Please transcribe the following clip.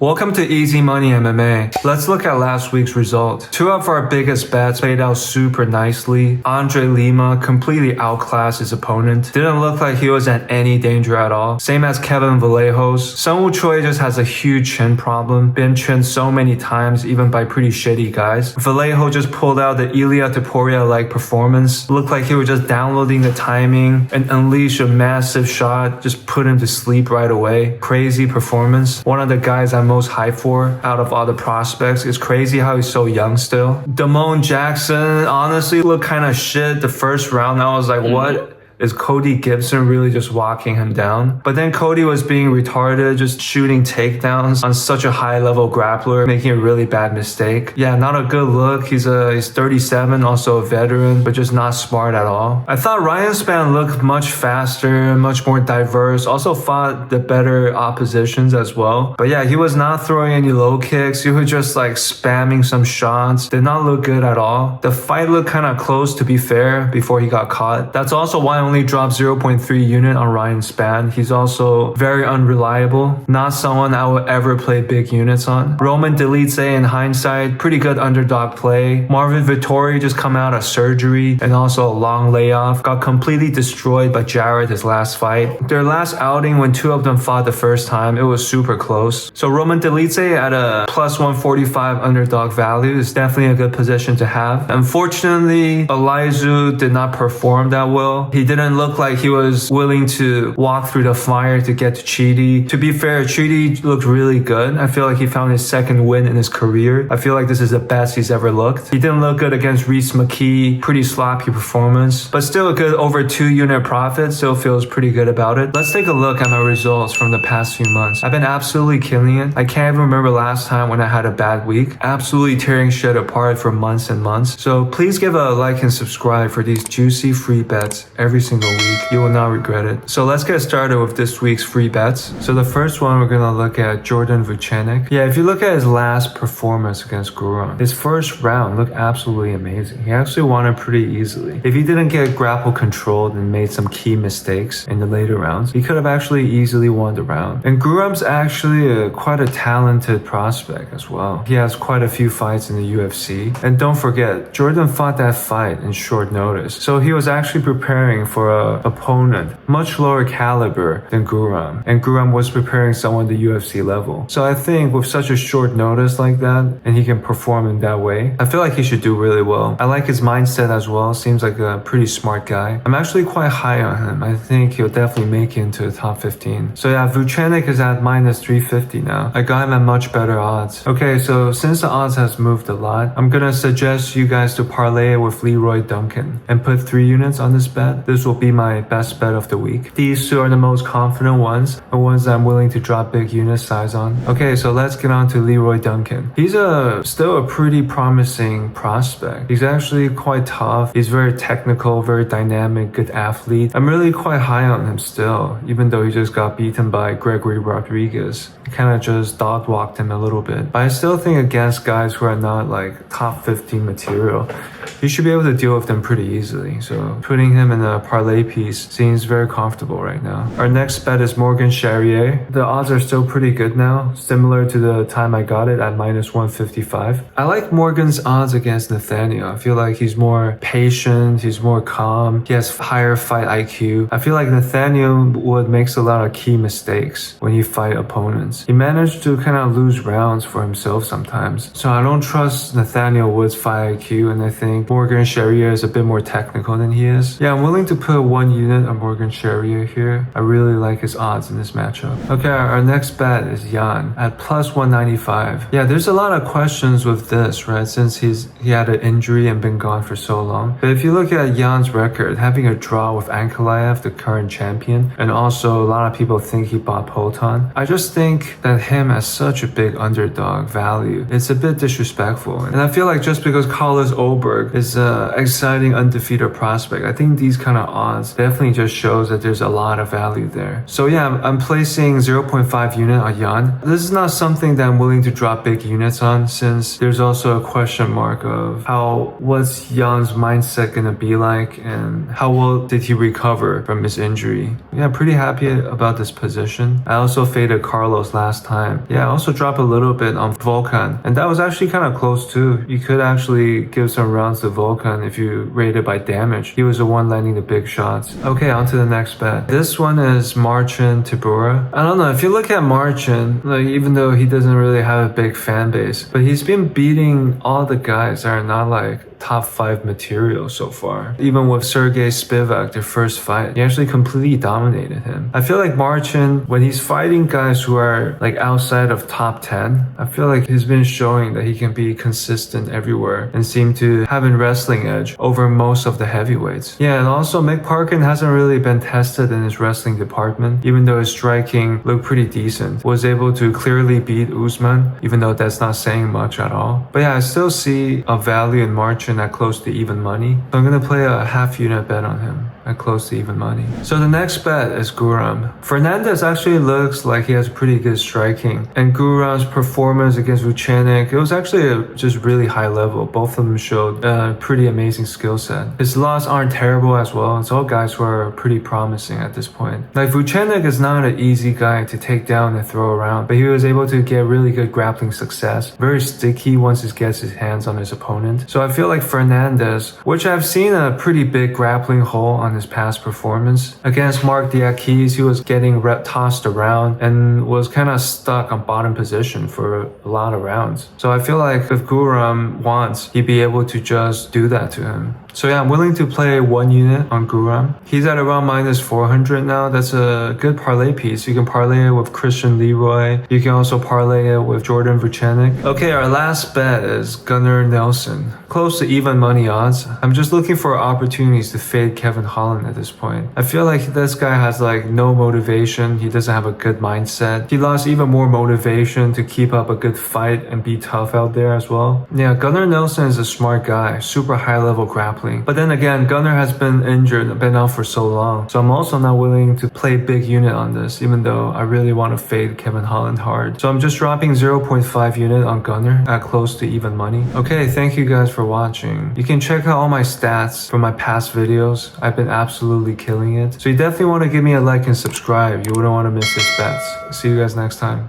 Welcome to Easy Money MMA. Let's look at last week's result. Two of our biggest bets played out super nicely. Andre Lima completely outclassed his opponent. Didn't look like he was in any danger at all. Same as Kevin Vallejos. Sungwoo Choi just has a huge chin problem. Been chinned so many times, even by pretty shitty guys. Vallejo just pulled out the Ilia Topuria-like performance. Looked like he was just downloading the timing and unleashed a massive shot. Just put him to sleep right away. Crazy performance. One of the guys I'm most hyped for out of all the prospects. It's crazy how he's so young still. Damone Jackson honestly looked kind of shit the first round. I was like, what? Is Cody Gibson really just walking him down? But then Cody was being retarded, just shooting takedowns on such a high-level grappler, making a really bad mistake. Yeah, not a good look. He's 37, also a veteran, but just not smart at all. I thought Ryan Spann looked much faster, much more diverse, also fought the better oppositions as well. But yeah, he was not throwing any low kicks. He was just like spamming some shots. Did not look good at all. The fight looked kind of close, to be fair, before he got caught. That's also why I only dropped 0.3 unit on Ryan Spann. He's also very unreliable. Not someone I would ever play big units on. Roman Dolidze in hindsight, pretty good underdog play. Marvin Vettori just come out of surgery and also a long layoff. Got completely destroyed by Jarrett his last fight. Their last outing when two of them fought the first time, it was super close. So Roman Dolidze at a plus 145 underdog value is definitely a good position to have. Unfortunately, Elizu did not perform that well. He didn't look like he was willing to walk through the fire to get to Chidi. To be fair, Chidi looked really good. I feel like he found his second win in his career. I feel like this is the best he's ever looked. He didn't look good against Reese McKee. Pretty sloppy performance, but still a good over 2 unit profit. Still feels pretty good about it. Let's take a look at my results from the past few months. I've been absolutely killing it. I can't even remember last time when I had a bad week. Absolutely tearing shit apart for months and months. So please give a like and subscribe for these juicy free bets every single week. You will not regret it. So let's get started with this week's free bets. So the first one, we're gonna look at Jordan Vucenic. Yeah, if you look at his last performance against Guram, his first round looked absolutely amazing. He actually won it pretty easily. If he didn't get grapple controlled and made some key mistakes in the later rounds, he could have actually easily won the round. And Guram's actually quite a talented prospect as well. He has quite a few fights in the UFC. And don't forget, Jordan fought that fight in short notice. So he was actually preparing for a opponent much lower caliber than Guram, and Guram was preparing someone at the UFC level. So I think with such a short notice like that, and he can perform in that way, I feel like he should do really well. I like his mindset as well. Seems like a pretty smart guy. I'm actually quite high on him. I think he'll definitely make it into the top 15. So yeah, Vucenic is at minus 350 now. I got him at much better odds. Okay, so since the odds has moved a lot, I'm gonna suggest you guys to parlay it with Leroy Duncan and put 3 units on this bet. This will be my best bet of the week. These two are the most confident ones, the ones that I'm willing to drop big unit size on. Okay, so let's get on to Leroy Duncan. He's still a pretty promising prospect. He's actually quite tough. He's very technical, very dynamic, good athlete. I'm really quite high on him still, even though he just got beaten by Gregory Rodriguez. He kind of just dog walked him a little bit. But I still think against guys who are not like top 15 material, you should be able to deal with them pretty easily. So putting him in a parlay piece seems very comfortable right now. Our next bet is Morgan Charrier. The odds are still pretty good now, similar to the time I got it at minus 155. I like Morgan's odds against Nathaniel. I feel like he's more patient, he's more calm, he has higher fight IQ. I feel like Nathaniel Wood makes a lot of key mistakes when he fight opponents. He managed to kind of lose rounds for himself sometimes. So I don't trust Nathaniel Wood's fight IQ, and I think Morgan Charrier is a bit more technical than he is. Yeah, I'm willing to put 1 unit on Morgan Charrier here. I really like his odds in this matchup. Okay, our next bet is Jan at plus 195. Yeah, there's a lot of questions with this, right? Since he had an injury and been gone for so long. But if you look at Jan's record, having a draw with Ankalaev, the current champion, and also a lot of people think he bought Poton. I just think that him as such a big underdog value, it's a bit disrespectful. And I feel like just because Carlos Oberg is an exciting undefeated prospect, I think these kind of of odds definitely just shows that there's a lot of value there. So yeah, I'm placing 0.5 unit on Yan. This is not something that I'm willing to drop big units on, since there's also a question mark of what's Yan's mindset gonna be like and how well did he recover from his injury. Yeah, I'm pretty happy about this position. I also faded Carlos last time. Yeah, I also dropped a little bit on Volkan, and that was actually kind of close too. You could actually give some rounds to Volkan if you rate it by damage. He was the one landing the big shots. Okay, on to the next bet. This one is Marcin Tybura. I don't know, if you look at Marcin, like, even though he doesn't really have a big fan base, but he's been beating all the guys that are not like top 5 material so far. Even with Sergey Spivak, their first fight, he actually completely dominated him. I feel like Marcin, when he's fighting guys who are like outside of top 10, I feel like he's been showing that he can be consistent everywhere and seem to have a wrestling edge over most of the heavyweights. Yeah, and also Mick Parkin hasn't really been tested in his wrestling department, even though his striking looked pretty decent. Was able to clearly beat Usman, even though that's not saying much at all. But yeah, I still see a value in Marcin at close to even money. So I'm gonna play a half unit bet on him at close to even money. So the next bet is Guram. Fernandez actually looks like he has pretty good striking, and Guram's performance against Vucenic, it was actually just really high level. Both of them showed a pretty amazing skill set. His loss aren't terrible as well. It's all guys who are pretty promising at this point. Like Vucenic is not an easy guy to take down and throw around, but he was able to get really good grappling success. Very sticky once he gets his hands on his opponent. So I feel like Fernandez, which I've seen a pretty big grappling hole on his past performance. Against Mark Diakis, he was getting tossed around and was kind of stuck on bottom position for a lot of rounds. So I feel like if Guram wants, he'd be able to just do that to him. So yeah, I'm willing to play 1 unit on Guram. He's at around minus 400 now. That's a good parlay piece. You can parlay it with Christian Leroy. You can also parlay it with Jordan Vucenic. Okay, our last bet is Gunnar Nelson. Close to even money odds. I'm just looking for opportunities to fade Kevin Holland at this point. I feel like this guy has like no motivation. He doesn't have a good mindset. He lost even more motivation to keep up a good fight and be tough out there as well. Yeah, Gunnar Nelson is a smart guy. Super high level grappling. But then again, Gunnar has been injured, been out for so long. So I'm also not willing to play big unit on this, even though I really want to fade Kevin Holland hard. So I'm just dropping 0.5 unit on Gunnar at close to even money. Okay, thank you guys for watching. You can check out all my stats from my past videos. I've been absolutely killing it. So you definitely want to give me a like and subscribe. You wouldn't want to miss these bets. See you guys next time.